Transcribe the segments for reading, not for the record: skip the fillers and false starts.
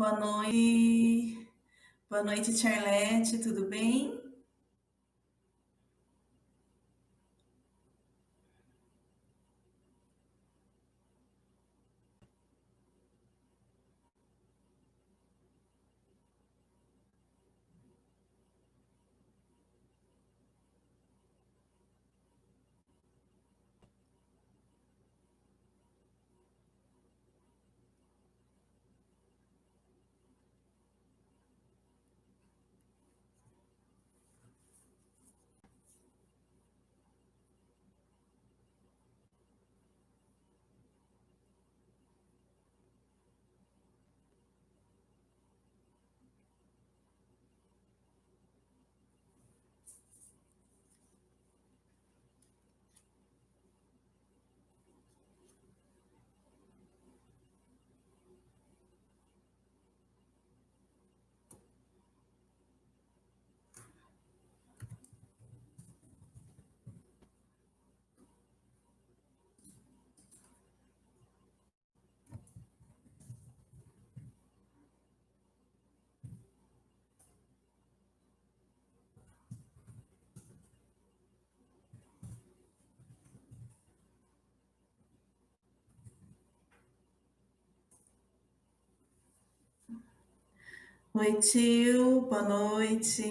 Boa noite. Boa noite, Charlete, tudo bem? Oi, tio, boa noite.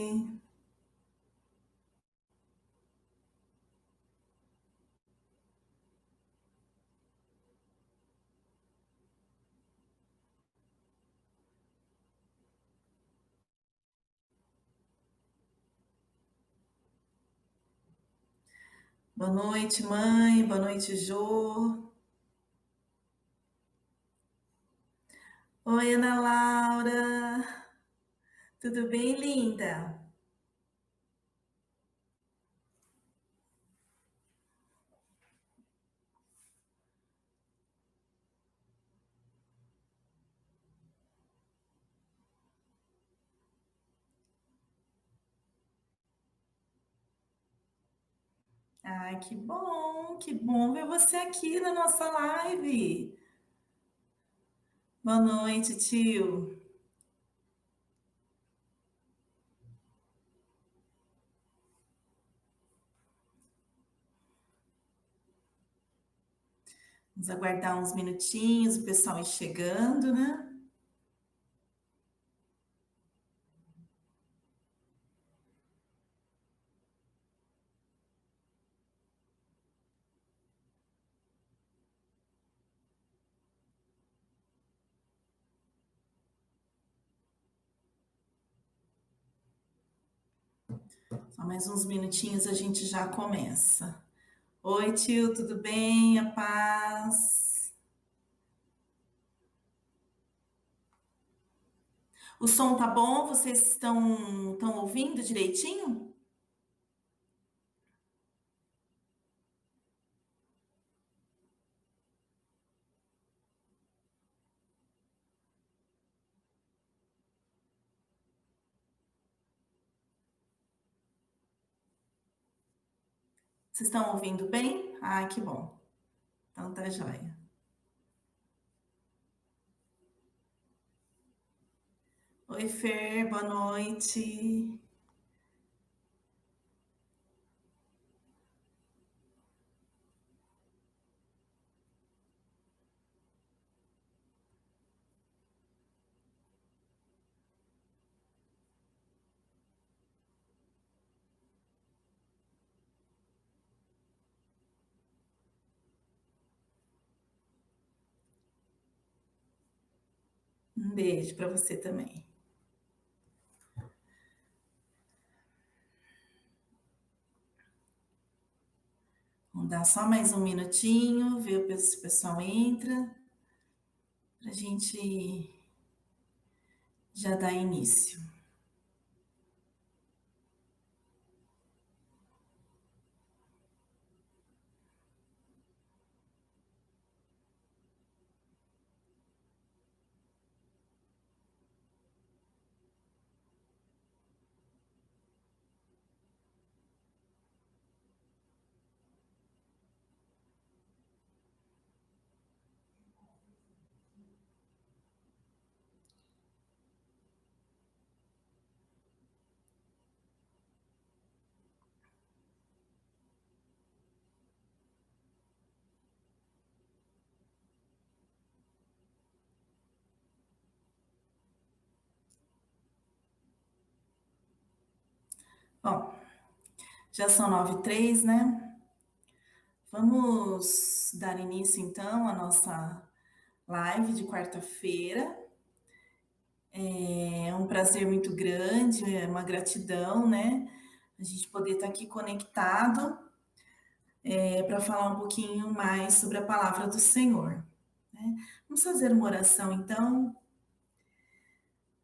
Boa noite, mãe. Boa noite, Jô. Oi, Ana Laura. Tudo bem, linda? Ai, que bom ver você aqui na nossa live. Boa noite, tio. Vamos aguardar uns minutinhos, o pessoal ir chegando, né? Só mais uns minutinhos a gente já começa. Oi, tio, tudo bem? A paz? O som tá bom? Vocês estão ouvindo direitinho? Vocês estão ouvindo bem? Ah, que bom. Então tá joia. Oi, Fer, boa noite. Um beijo para você também. Vamos dar só mais um minutinho, ver se o pessoal entra, para a gente já dar início. Já são 9h03, né? Vamos dar início então à nossa live de quarta-feira. É um prazer muito grande, é uma gratidão, né? A gente poder estar aqui conectado para falar um pouquinho mais sobre a palavra do Senhor, né? Vamos fazer uma oração então.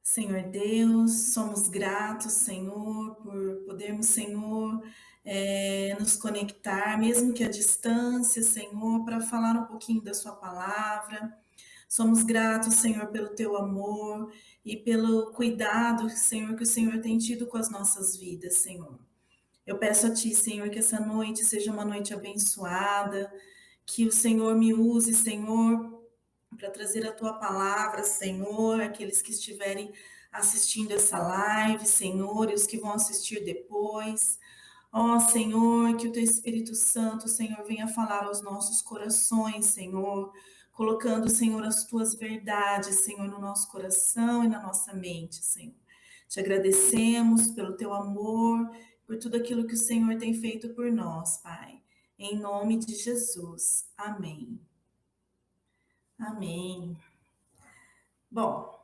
Senhor Deus, somos gratos, Senhor, por podermos, Senhor, nos conectar, mesmo que à distância, Senhor, para falar um pouquinho da Sua palavra. Somos gratos, Senhor, pelo Teu amor e pelo cuidado, Senhor, que o Senhor tem tido com as nossas vidas, Senhor. Eu peço a Ti, Senhor, que essa noite seja uma noite abençoada, que o Senhor me use, Senhor, para trazer a tua palavra, Senhor, aqueles que estiverem assistindo essa live, Senhor, e os que vão assistir depois. Ó, Senhor, que o teu Espírito Santo, Senhor, venha falar aos nossos corações, Senhor, colocando, Senhor, as tuas verdades, Senhor, no nosso coração e na nossa mente, Senhor. Te agradecemos pelo teu amor, por tudo aquilo que o Senhor tem feito por nós, Pai. Em nome de Jesus. Amém. Amém. Bom,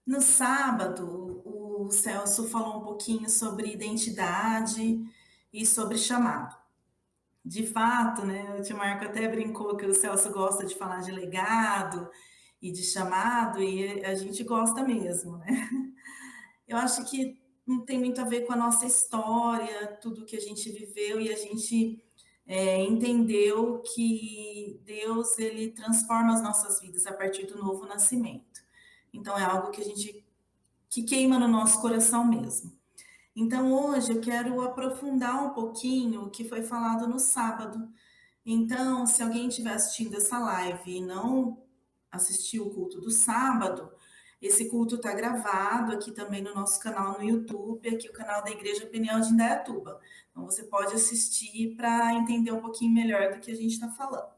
no sábado, o Celso falou um pouquinho sobre identidade e sobre chamado. De fato, né, o tio Marco até brincou que o Celso gosta de falar de legado e de chamado, e a gente gosta mesmo, né? Eu acho que não tem muito a ver com a nossa história, tudo que a gente viveu, e a gente entendeu que Deus, ele transforma as nossas vidas a partir do novo nascimento. Então é algo que a gente que queima no nosso coração mesmo. Então hoje eu quero aprofundar um pouquinho o que foi falado no sábado. Então, se alguém estiver assistindo essa live e não assistiu o culto do sábado, esse culto está gravado aqui também no nosso canal no YouTube, aqui o canal da Igreja Peniel de Indaiatuba. Então você pode assistir para entender um pouquinho melhor do que a gente está falando.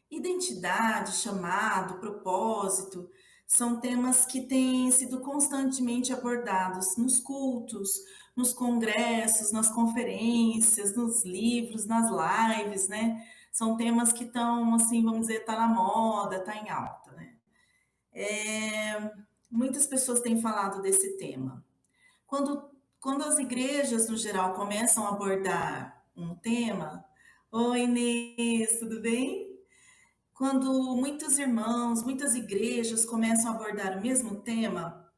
Identidade, chamado, propósito, são temas que têm sido constantemente abordados nos cultos, nos congressos, nas conferências, nos livros, nas lives, né? São temas que estão, assim, vamos dizer, tá na moda, tá em alta, né? Muitas pessoas têm falado desse tema. Quando as igrejas, no geral, começam a abordar um tema, oi, Inês, tudo bem? Quando muitos irmãos, muitas igrejas começam a abordar o mesmo tema,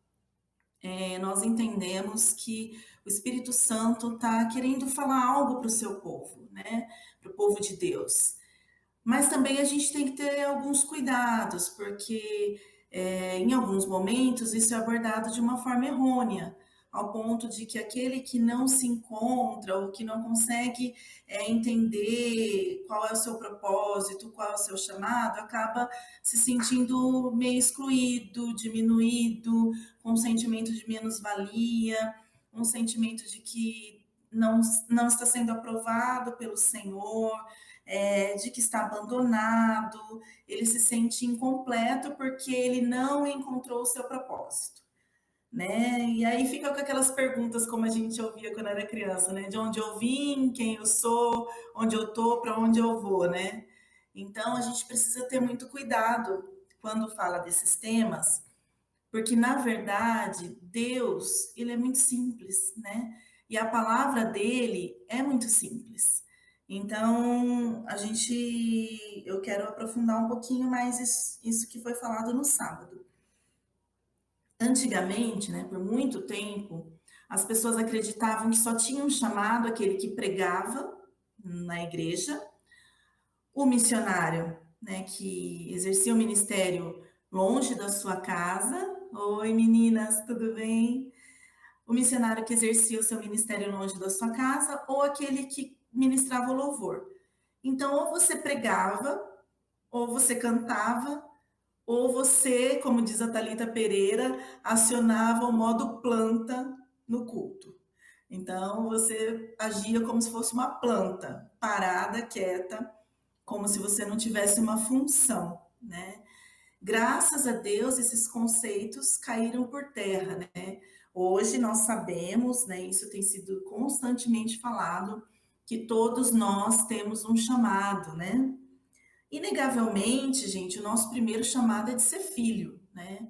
nós entendemos que o Espírito Santo está querendo falar algo para o seu povo, né? Para o povo de Deus. Mas também a gente tem que ter alguns cuidados, porque em alguns momentos isso é abordado de uma forma errônea, ao ponto de que aquele que não se encontra ou que não consegue entender qual é o seu propósito, qual é o seu chamado, acaba se sentindo meio excluído, diminuído, com um sentimento de menos-valia, um sentimento de que não está sendo aprovado pelo Senhor, de que está abandonado, ele se sente incompleto porque ele não encontrou o seu propósito, né? E aí fica com aquelas perguntas como a gente ouvia quando era criança, né? De onde eu vim, quem eu sou, onde eu tô, para onde eu vou, né? Então a gente precisa ter muito cuidado quando fala desses temas, porque na verdade Deus, ele é muito simples, né? E a palavra dele é muito simples. Então, eu quero aprofundar um pouquinho mais isso que foi falado no sábado. Antigamente, né, por muito tempo, as pessoas acreditavam que só tinha um chamado aquele que pregava na igreja, o missionário, né, que exercia o ministério longe da sua casa. Oi, meninas, tudo bem? O missionário que exercia o seu ministério longe da sua casa, ou aquele que ministrava o louvor. Então, ou você pregava, ou você cantava, ou você, como diz a Thalita Pereira, acionava o modo planta no culto. Então, você agia como se fosse uma planta, parada, quieta, como se você não tivesse uma função, né? Graças a Deus, esses conceitos caíram por terra, né? Hoje nós sabemos, né, isso tem sido constantemente falado, que todos nós temos um chamado, né? Inegavelmente, gente, o nosso primeiro chamado é de ser filho, né?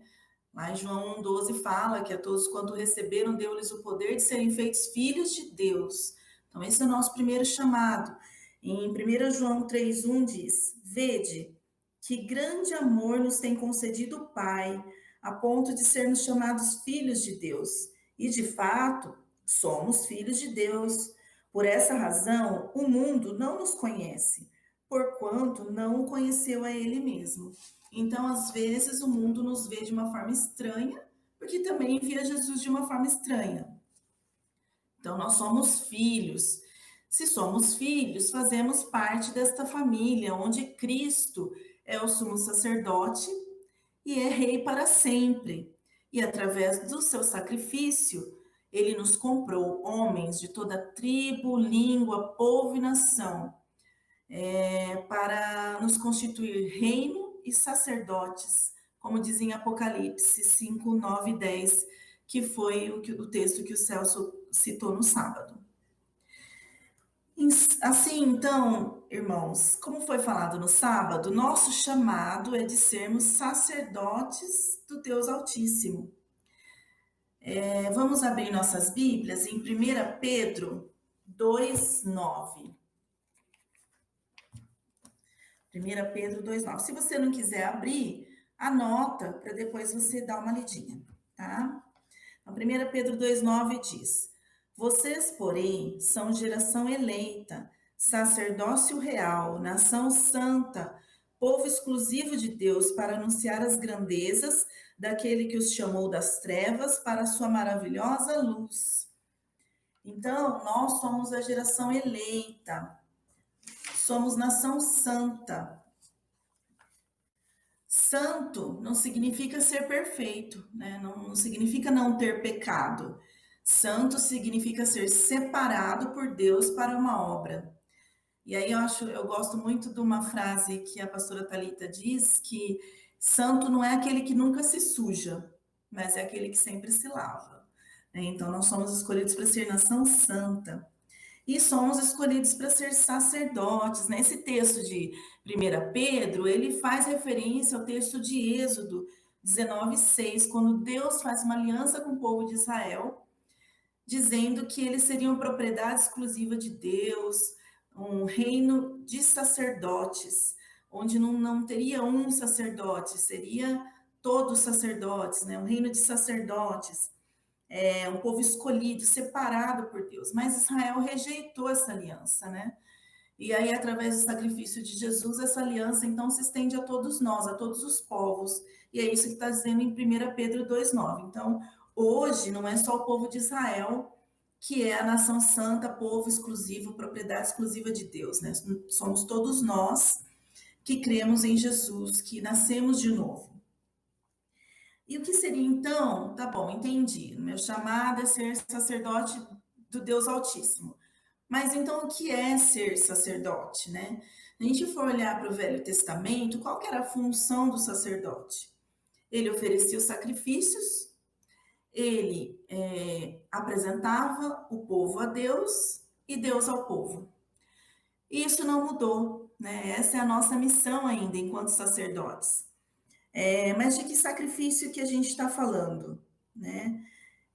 Lá em João 1,12 fala que a todos quanto receberam, deu-lhes o poder de serem feitos filhos de Deus. Então, esse é o nosso primeiro chamado. Em 1 João 3,1 diz: Vede, que grande amor nos tem concedido o Pai, a ponto de sermos chamados filhos de Deus. E, de fato, somos filhos de Deus. Por essa razão, o mundo não nos conhece, porquanto não o conheceu a Ele mesmo. Então, às vezes, o mundo nos vê de uma forma estranha, porque também via Jesus de uma forma estranha. Então, nós somos filhos. Se somos filhos, fazemos parte desta família, onde Cristo é o sumo sacerdote e é rei para sempre. E através do seu sacrifício, ele nos comprou homens de toda tribo, língua, povo e nação, para nos constituir reino e sacerdotes, como diz em Apocalipse 5, 9 e 10, que foi o texto que o Celso citou no sábado. Assim, então, irmãos, como foi falado no sábado, nosso chamado é de sermos sacerdotes do Deus Altíssimo. Vamos abrir nossas Bíblias em 1 Pedro 2,9. 1 Pedro 2,9. Se você não quiser abrir, anota para depois você dar uma lidinha, tá? Então, 1 Pedro 2,9 diz: Vocês, porém, são geração eleita, sacerdócio real, nação santa, povo exclusivo de Deus, para anunciar as grandezas daquele que os chamou das trevas para a sua maravilhosa luz. Então, nós somos a geração eleita, somos nação santa. Santo não significa ser perfeito, né? Não significa não ter pecado. Santo significa ser separado por Deus para uma obra. E aí eu gosto muito de uma frase que a pastora Thalita diz, que santo não é aquele que nunca se suja, mas é aquele que sempre se lava. Então nós somos escolhidos para ser nação santa. E somos escolhidos para ser sacerdotes. Nesse texto de 1 Pedro, ele faz referência ao texto de Êxodo 19,6, quando Deus faz uma aliança com o povo de Israel, dizendo que eles seriam propriedade exclusiva de Deus, um reino de sacerdotes, onde não teria um sacerdote, seria todos sacerdotes, né? Um reino de sacerdotes. Um povo escolhido, separado por Deus. Mas Israel rejeitou essa aliança, né? E aí, através do sacrifício de Jesus, essa aliança então se estende a todos nós, a todos os povos. E é isso que está dizendo em 1 Pedro 2,9. Então, hoje não é só o povo de Israel que é a nação santa, povo exclusivo, propriedade exclusiva de Deus, né? Somos todos nós que cremos em Jesus, que nascemos de novo. E o que seria então? Tá bom, entendi. Meu chamado é ser sacerdote do Deus Altíssimo. Mas então o que é ser sacerdote, né? Se a gente for olhar para o Velho Testamento, qual que era a função do sacerdote? Ele oferecia os sacrifícios, ele apresentava o povo a Deus e Deus ao povo. E isso não mudou, né? Essa é a nossa missão ainda enquanto sacerdotes. Mas de que sacrifício que a gente está falando, né?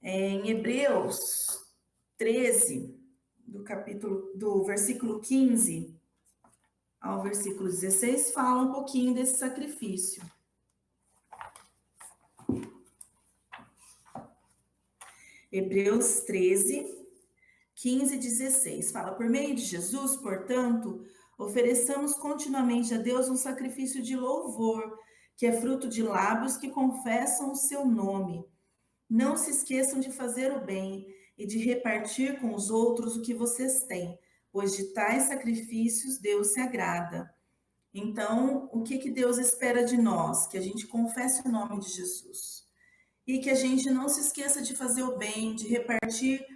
Em Hebreus 13, do versículo 15 ao versículo 16, fala um pouquinho desse sacrifício. Hebreus 13, 15 e 16, fala: Por meio de Jesus, portanto, ofereçamos continuamente a Deus um sacrifício de louvor, que é fruto de lábios que confessam o seu nome. Não se esqueçam de fazer o bem e de repartir com os outros o que vocês têm, pois de tais sacrifícios Deus se agrada. Então, o que Deus espera de nós? Que a gente confesse o nome de Jesus. E que a gente não se esqueça de fazer o bem, de repartir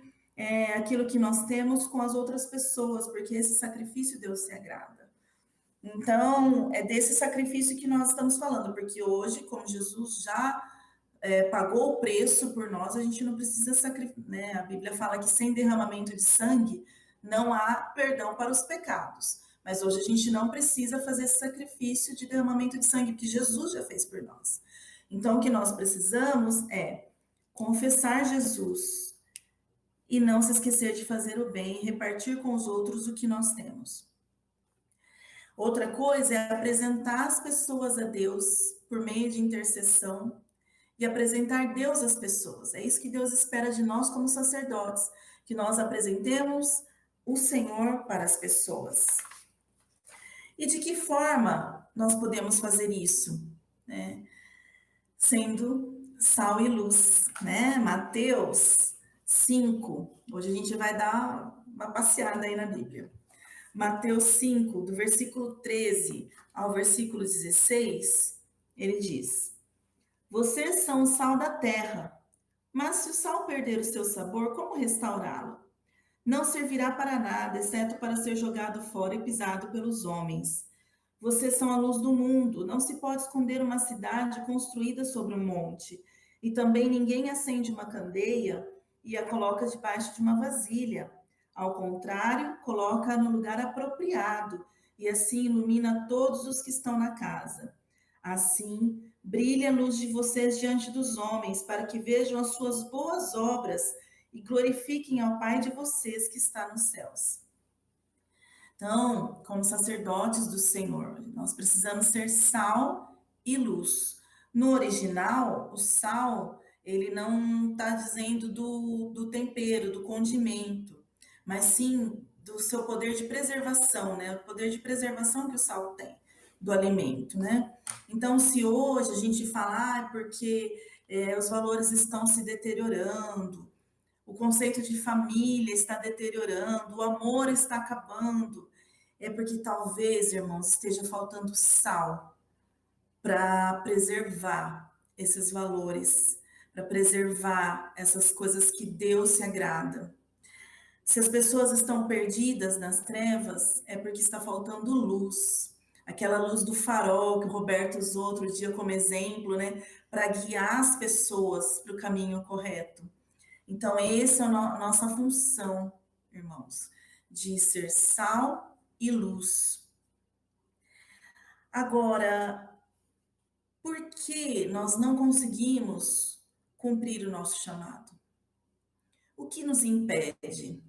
aquilo que nós temos com as outras pessoas, porque esse sacrifício Deus se agrada. Então, é desse sacrifício que nós estamos falando, porque hoje, como Jesus já pagou o preço por nós, a gente não precisa sacrificar, né? A Bíblia fala que sem derramamento de sangue não há perdão para os pecados. Mas hoje a gente não precisa fazer esse sacrifício de derramamento de sangue, que Jesus já fez por nós. Então, o que nós precisamos é confessar Jesus e não se esquecer de fazer o bem e repartir com os outros o que nós temos. Outra coisa é apresentar as pessoas a Deus por meio de intercessão e apresentar Deus às pessoas. É isso que Deus espera de nós como sacerdotes, que nós apresentemos o Senhor para as pessoas. E de que forma nós podemos fazer isso? Né? Sendo sal e luz, né? Mateus 5. Hoje a gente vai dar uma passeada aí na Bíblia. Mateus 5, do versículo 13 ao versículo 16, ele diz: Vocês são o sal da terra, mas se o sal perder o seu sabor, como restaurá-lo? Não servirá para nada, exceto para ser jogado fora e pisado pelos homens. Vocês são a luz do mundo. Não se pode esconder uma cidade construída sobre um monte. E também ninguém acende uma candeia e a coloca debaixo de uma vasilha. Ao contrário, coloca-a no lugar apropriado e assim ilumina todos os que estão na casa. Assim, brilhe a luz de vocês diante dos homens, para que vejam as suas boas obras e glorifiquem ao Pai de vocês que está nos céus. Então, como sacerdotes do Senhor, nós precisamos ser sal e luz. No original, o sal, ele não está dizendo do tempero, do condimento, mas sim do seu poder de preservação, né? O poder de preservação que o sal tem do alimento, né? Então, se hoje a gente falar porque os valores estão se deteriorando, o conceito de família está deteriorando, o amor está acabando, é porque talvez, irmãos, esteja faltando sal para preservar esses valores, para preservar essas coisas que Deus se agrada. Se as pessoas estão perdidas nas trevas, é porque está faltando luz. Aquela luz do farol que o Roberto usou outro dia como exemplo, né? Para guiar as pessoas para o caminho correto. Então, essa é a nossa função, irmãos, de ser sal e luz. Agora, por que nós não conseguimos cumprir o nosso chamado? O que nos impede?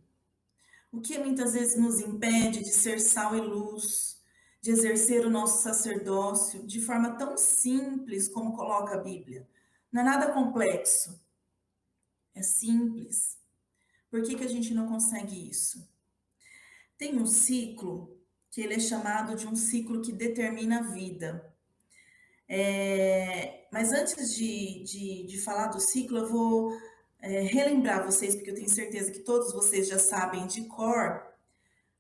O que muitas vezes nos impede de ser sal e luz, de exercer o nosso sacerdócio de forma tão simples como coloca a Bíblia? Não é nada complexo, é simples. Por que a gente não consegue isso? Tem um ciclo que ele é chamado de um ciclo que determina a vida. Mas antes de falar do ciclo, eu vou relembrar vocês, porque eu tenho certeza que todos vocês já sabem de cor.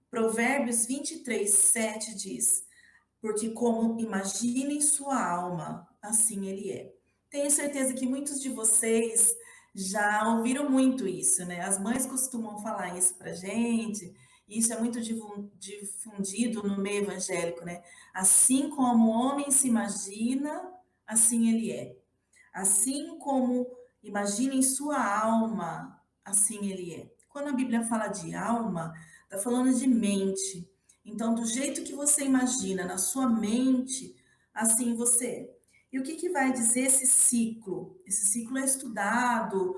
Provérbios 23:7 diz: Porque como imagina em sua alma, assim ele é. Tenho certeza que muitos de vocês já ouviram muito isso, né? As mães costumam falar isso pra gente, e isso é muito difundido no meio evangélico, né? Assim como o homem se imagina, assim ele é. Assim como imagina em sua alma, assim ele é. Quando a Bíblia fala de alma, está falando de mente. Então, do jeito que você imagina na sua mente, assim você é. E o que vai dizer esse ciclo? Esse ciclo é estudado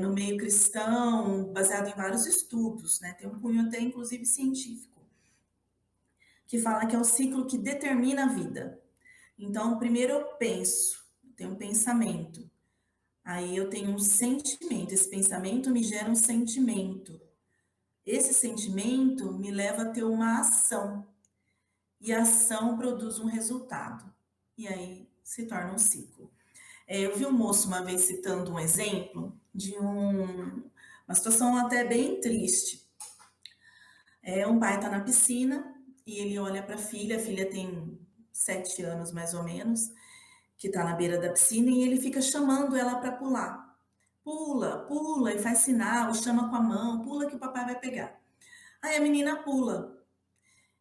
no meio cristão, baseado em vários estudos, né? Tem um cunho até, inclusive, científico, que fala que é o ciclo que determina a vida. Então, primeiro eu penso, eu tenho um pensamento. Aí eu tenho um sentimento, esse pensamento me gera um sentimento. Esse sentimento me leva a ter uma ação. E a ação produz um resultado. E aí se torna um ciclo. Eu vi um moço uma vez citando um exemplo de uma situação até bem triste. Um pai está na piscina e ele olha para a filha tem 7 anos mais ou menos, que está na beira da piscina, e ele fica chamando ela para pular. Pula, pula, e faz sinal, chama com a mão, pula que o papai vai pegar. Aí a menina pula.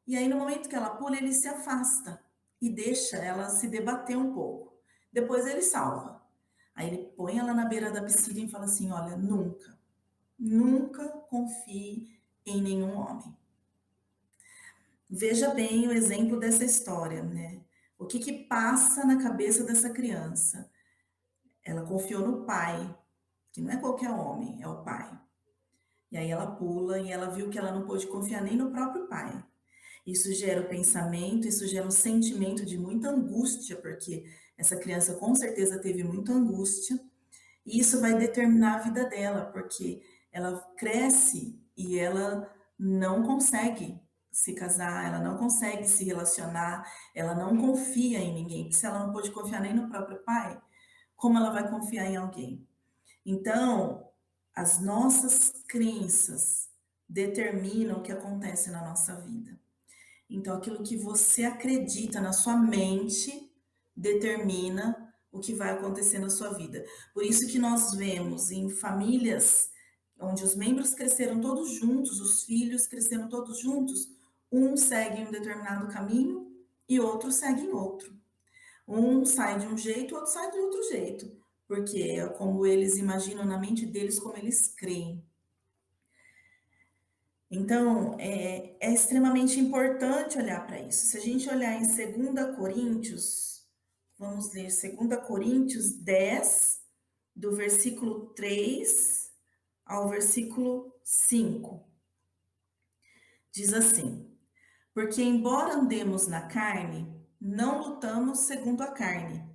E aí, no momento que ela pula, ele se afasta e deixa ela se debater um pouco. Depois ele salva. Aí ele põe ela na beira da piscina e fala assim: olha, nunca, nunca confie em nenhum homem. Veja bem o exemplo dessa história, né? O que que passa na cabeça dessa criança? Ela confiou no pai, que não é qualquer homem, é o pai. E aí ela pula e ela viu que ela não pôde confiar nem no próprio pai. Isso gera o pensamento, isso gera um sentimento de muita angústia, porque essa criança com certeza teve muita angústia, e isso vai determinar a vida dela, porque ela cresce e ela não consegue se casar, ela não consegue se relacionar, ela não confia em ninguém, porque se ela não pôde confiar nem no próprio pai, como ela vai confiar em alguém? Então, as nossas crenças determinam o que acontece na nossa vida. Então, aquilo que você acredita na sua mente determina o que vai acontecer na sua vida. Por isso que nós vemos em famílias onde os membros cresceram todos juntos, os filhos cresceram todos juntos, um segue em um determinado caminho e outro segue em outro. Um sai de um jeito, outro sai de outro jeito, porque é como eles imaginam na mente deles, como eles creem. Então, é extremamente importante olhar para isso. Se a gente olhar em 2 Coríntios, vamos ler 2 Coríntios 10, do versículo 3 ao versículo 5. Diz assim: porque, embora andemos na carne, não lutamos segundo a carne.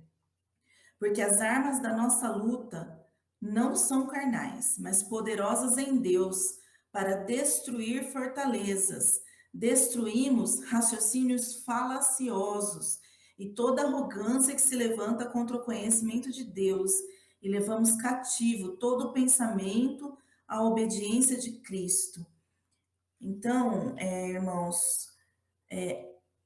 Porque as armas da nossa luta não são carnais, mas poderosas em Deus para destruir fortalezas. Destruímos raciocínios falaciosos e toda arrogância que se levanta contra o conhecimento de Deus, e levamos cativo todo pensamento à obediência de Cristo. Então, irmãos,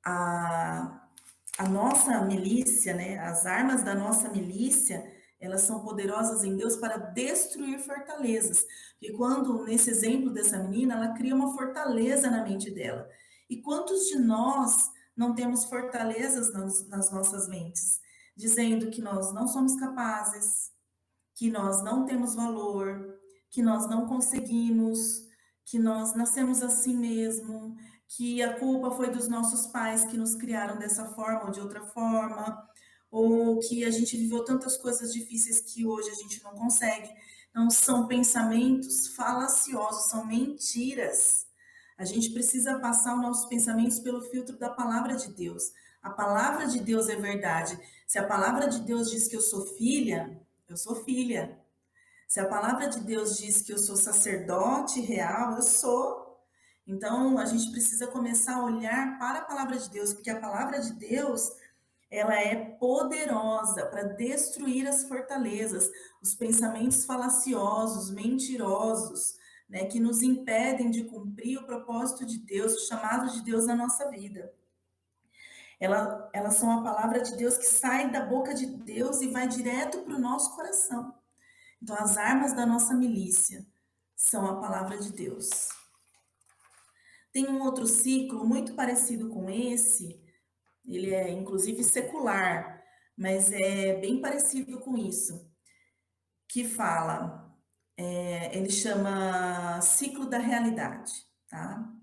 a, a nossa milícia, né, as armas da nossa milícia, elas são poderosas em Deus para destruir fortalezas. E quando, nesse exemplo dessa menina, ela cria uma fortaleza na mente dela. E quantos de nós não temos fortalezas nas nossas mentes, dizendo que nós não somos capazes, que nós não temos valor, que nós não conseguimos, que nós nascemos assim mesmo, que a culpa foi dos nossos pais que nos criaram dessa forma ou de outra forma, ou que a gente viveu tantas coisas difíceis que hoje a gente não consegue. Não são pensamentos falaciosos, são mentiras. A gente precisa passar os nossos pensamentos pelo filtro da palavra de Deus. A palavra de Deus é verdade. Se a palavra de Deus diz que eu sou filha, eu sou filha. Se a palavra de Deus diz que eu sou sacerdote real, eu sou. Então, a gente precisa começar a olhar para a palavra de Deus, porque a palavra de Deus, ela é poderosa para destruir as fortalezas, os pensamentos falaciosos, mentirosos, né, que nos impedem de cumprir o propósito de Deus, o chamado de Deus na nossa vida. Elas são a palavra de Deus que sai da boca de Deus e vai direto para o nosso coração. Então, as armas da nossa milícia são a palavra de Deus. Tem um outro ciclo muito parecido com esse, ele é inclusive secular, mas é bem parecido com isso, que fala, ele chama ciclo da realidade, tá?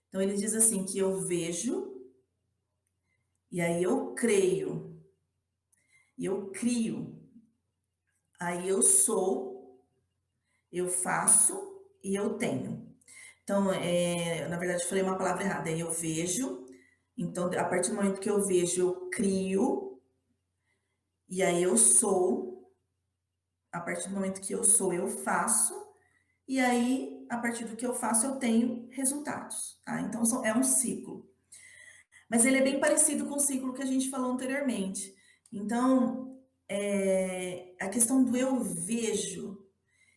Então, ele diz assim, que eu vejo, e aí eu creio, e eu crio, aí eu sou, eu faço e eu tenho. Então, na verdade, eu falei uma palavra errada. Eu vejo. Então, a partir do momento que eu vejo, eu crio. E aí eu sou. A partir do momento que eu sou, eu faço. E aí, a partir do que eu faço, eu tenho resultados. Tá? Então, é um ciclo. Mas ele é bem parecido com o ciclo que a gente falou anteriormente. Então, a questão do eu vejo.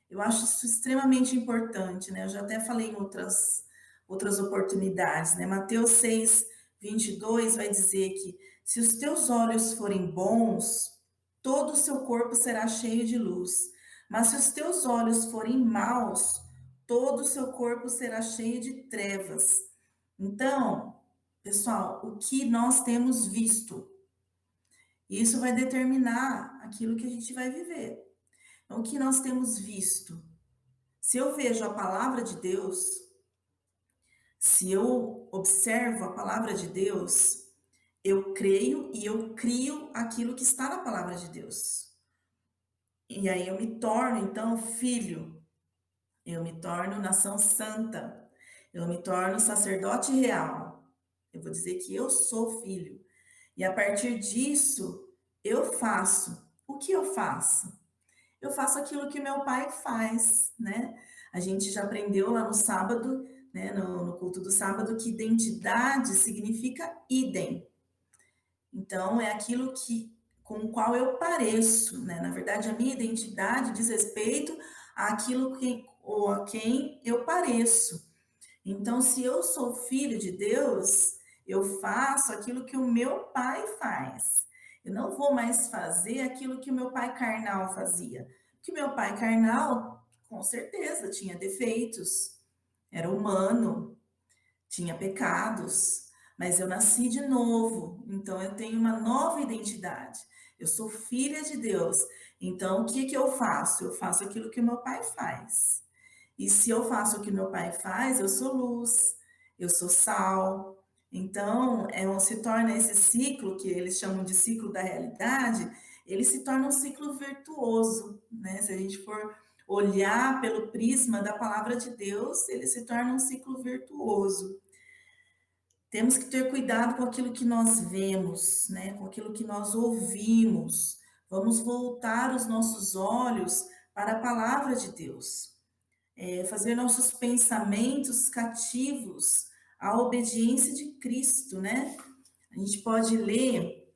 Eu acho isso extremamente importante, né? Eu já até falei em outras oportunidades, né? Mateus 6:22 vai dizer que se os teus olhos forem bons, todo o seu corpo será cheio de luz. Mas se os teus olhos forem maus, todo o seu corpo será cheio de trevas. Então, pessoal, o que nós temos visto? Isso vai determinar aquilo que a gente vai viver. Então, o que nós temos visto? Se eu vejo a palavra de Deus, se eu observo a palavra de Deus, eu creio e eu crio aquilo que está na palavra de Deus. E aí eu me torno, então, filho, eu me torno nação santa, eu me torno sacerdote real. Eu vou dizer que eu sou filho. E a partir disso, eu faço. O que eu faço? Eu faço aquilo que meu pai faz, né? A gente já aprendeu lá no sábado, né, no culto do sábado, que identidade significa idem. Então, é aquilo que com o qual eu pareço, né? Na verdade, a minha identidade diz respeito àquilo que, ou a quem eu pareço. Então, se eu sou filho de Deus, eu faço aquilo que o meu pai faz. Eu não vou mais fazer aquilo que o meu pai carnal fazia. Porque meu pai carnal, com certeza, tinha defeitos, era humano, tinha pecados, mas eu nasci de novo, então eu tenho uma nova identidade. Eu sou filha de Deus. Então, o que que eu faço? Eu faço aquilo que o meu pai faz. E se eu faço o que meu pai faz, eu sou luz, eu sou sal. Então, se torna esse ciclo, que eles chamam de ciclo da realidade, ele se torna um ciclo virtuoso, né? Se a gente for olhar pelo prisma da palavra de Deus, ele se torna um ciclo virtuoso. Temos que ter cuidado com aquilo que nós vemos, né? Com aquilo que nós ouvimos. Vamos voltar os nossos olhos para a palavra de Deus, fazer nossos pensamentos cativos à obediência de Cristo, né? A gente pode ler,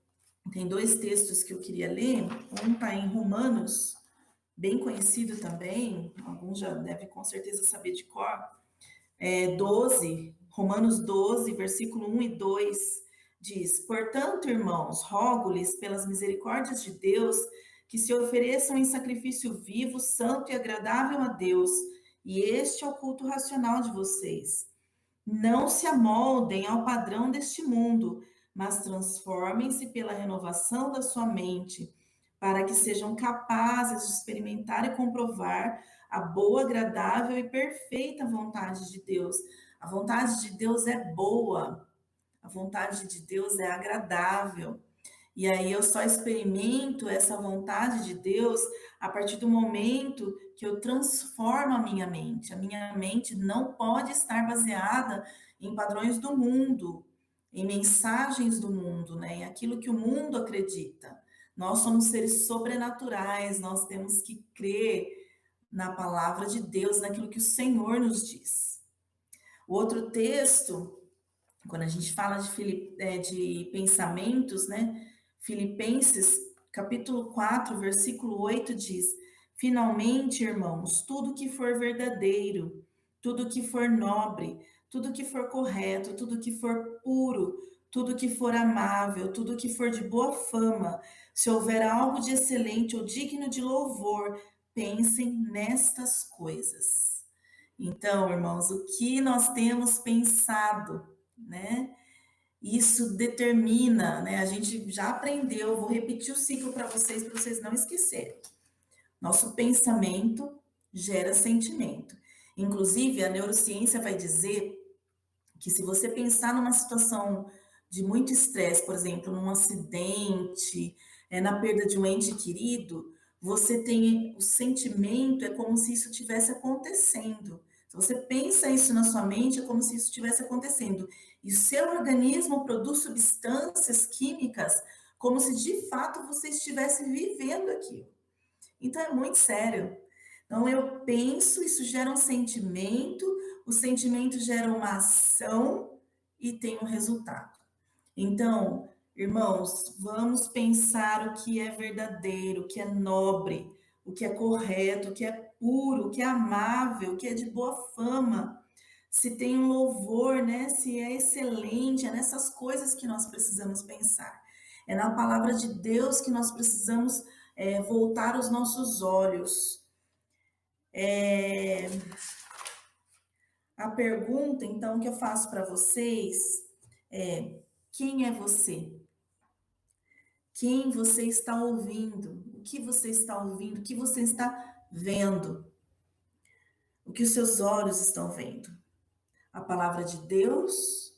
tem dois textos que eu queria ler, um está em Romanos, bem conhecido também, alguns já devem com certeza saber de cor, 12, Romanos 12, versículo 1 e 2, diz: Portanto, irmãos, rogo-lhes pelas misericórdias de Deus que se ofereçam em sacrifício vivo, santo e agradável a Deus, e este é o culto racional de vocês. Não se amoldem ao padrão deste mundo, mas transformem-se pela renovação da sua mente, para que sejam capazes de experimentar e comprovar a boa, agradável e perfeita vontade de Deus. A vontade de Deus é boa, a vontade de Deus é agradável. E aí eu só experimento essa vontade de Deus a partir do momento que eu transformo a minha mente. A minha mente não pode estar baseada em padrões do mundo, em mensagens do mundo, né? Em aquilo que o mundo acredita. Nós somos seres sobrenaturais, nós temos que crer na palavra de Deus, naquilo que o Senhor nos diz. O outro texto, quando a gente fala de pensamentos, né? Filipenses, capítulo 4, versículo 8 diz: Finalmente, irmãos, tudo que for verdadeiro, tudo que for nobre, tudo que for correto, tudo que for puro, tudo que for amável, tudo que for de boa fama, se houver algo de excelente ou digno de louvor, pensem nestas coisas. Então, irmãos, o que nós temos pensado, né? Isso determina, né? A gente já aprendeu, vou repetir o ciclo para vocês não esquecerem. Nosso pensamento gera sentimento. Inclusive, a neurociência vai dizer que se você pensar numa situação de muito estresse, por exemplo, num acidente, na perda de um ente querido, você tem o sentimento, é como se isso tivesse acontecendo. Se você pensa isso na sua mente, é como se isso estivesse acontecendo. E o seu organismo produz substâncias químicas como se de fato você estivesse vivendo aquilo. Então é muito sério. Então eu penso, isso gera um sentimento, o sentimento gera uma ação e tem um resultado. Então, irmãos, vamos pensar o que é verdadeiro, o que é nobre, o que é correto, o que é puro, o que é amável, o que é de boa fama. Se tem um louvor, né? Se é excelente, é nessas coisas que nós precisamos pensar. É na palavra de Deus que nós precisamos voltar os nossos olhos. A pergunta, então, que eu faço para vocês é: quem é você? Quem você está ouvindo? O que você está ouvindo? O que você está vendo? O que os seus olhos estão vendo? A palavra de Deus?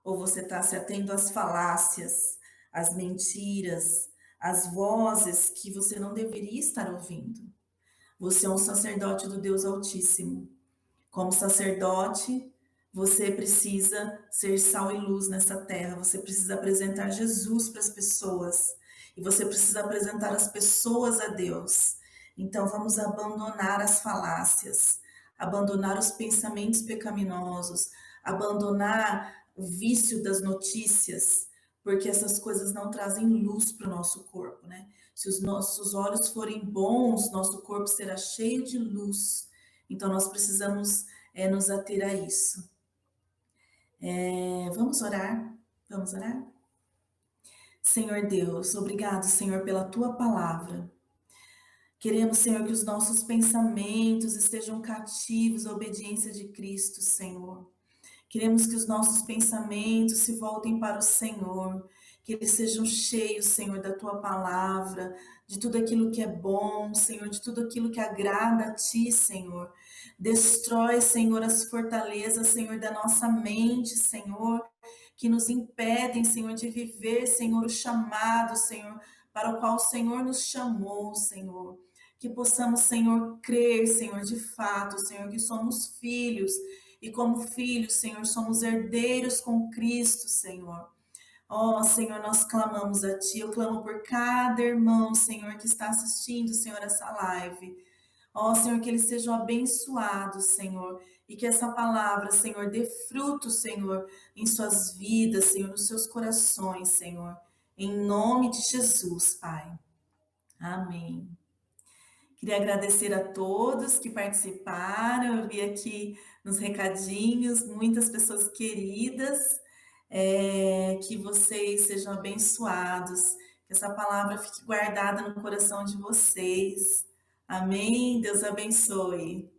Ou você está se atendo às falácias, às mentiras, às vozes que você não deveria estar ouvindo? Você é um sacerdote do Deus Altíssimo. Como sacerdote, você precisa ser sal e luz nessa terra. Você precisa apresentar Jesus para as pessoas. E você precisa apresentar as pessoas a Deus. Então vamos abandonar as falácias, abandonar os pensamentos pecaminosos, abandonar o vício das notícias, porque essas coisas não trazem luz para o nosso corpo, né? Se os nossos olhos forem bons, nosso corpo será cheio de luz. Então nós precisamos nos ater a isso. Vamos orar? Vamos orar? Senhor Deus, obrigado, Senhor, pela tua palavra. Queremos, Senhor, que os nossos pensamentos estejam cativos à obediência de Cristo, Senhor. Queremos que os nossos pensamentos se voltem para o Senhor, que eles sejam cheios, Senhor, da tua palavra, de tudo aquilo que é bom, Senhor, de tudo aquilo que agrada a ti, Senhor. Destrói, Senhor, as fortalezas, Senhor, da nossa mente, Senhor, que nos impedem, Senhor, de viver, Senhor, o chamado, Senhor, para o qual o Senhor nos chamou, Senhor. Que possamos, Senhor, crer, Senhor, de fato, Senhor, que somos filhos e como filhos, Senhor, somos herdeiros com Cristo, Senhor. Ó, Senhor, nós clamamos a Ti. Eu clamo por cada irmão, Senhor, que está assistindo, Senhor, essa live. Ó, Senhor, que eles sejam abençoados, Senhor, e que essa palavra, Senhor, dê fruto, Senhor, em suas vidas, Senhor, nos seus corações, Senhor. Em nome de Jesus, Pai. Amém. Queria agradecer a todos que participaram. Eu vi aqui nos recadinhos muitas pessoas queridas. Que vocês sejam abençoados, que essa palavra fique guardada no coração de vocês. Amém? Deus abençoe.